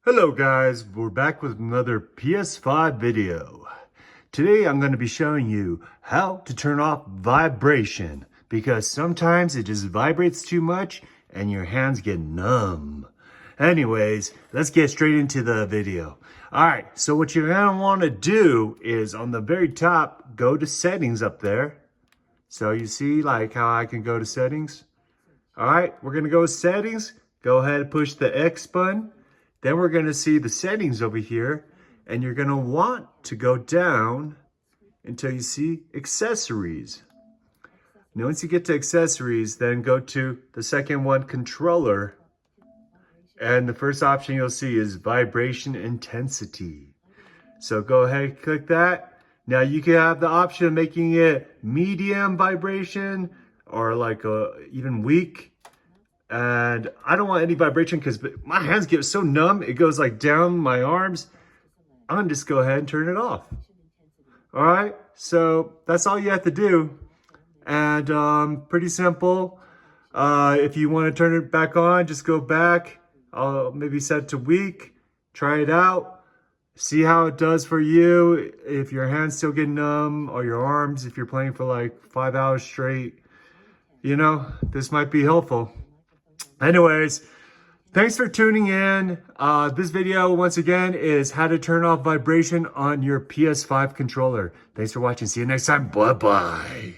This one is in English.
Hello guys, we're back with another PS5 video. Today I'm going to be showing you how to turn off vibration because sometimes it just vibrates too much and your hands get numb. Anyways, let's get straight into the video. Alright, so what you're going to want to do is on the very top, go to settings up there. So you see like how I can go to settings? Alright, we're going to go to settings. Go ahead and push the X button. Then we're going to see the settings over here, and you're going to want to go down until you see accessories. Now, once you get to accessories, then go to the second one, controller. And the first option you'll see is vibration intensity. So go ahead and click that. Now you can have the option of making it medium vibration or like even weak. And I don't want any vibration because my hands get so numb. It goes like down my arms. I'm going to just go ahead and turn it off. All right. So that's all you have to do. And pretty simple. If you want to turn it back on, just go back. I'll maybe set it to weak. Try it out. See how it does for you. If your hands still get numb or your arms, if you're playing for like 5 hours straight, you know, this might be helpful. Anyways, thanks for tuning in. This video, once again, is how to turn off vibration on your PS5 controller. Thanks for watching. See you next time. Bye-bye.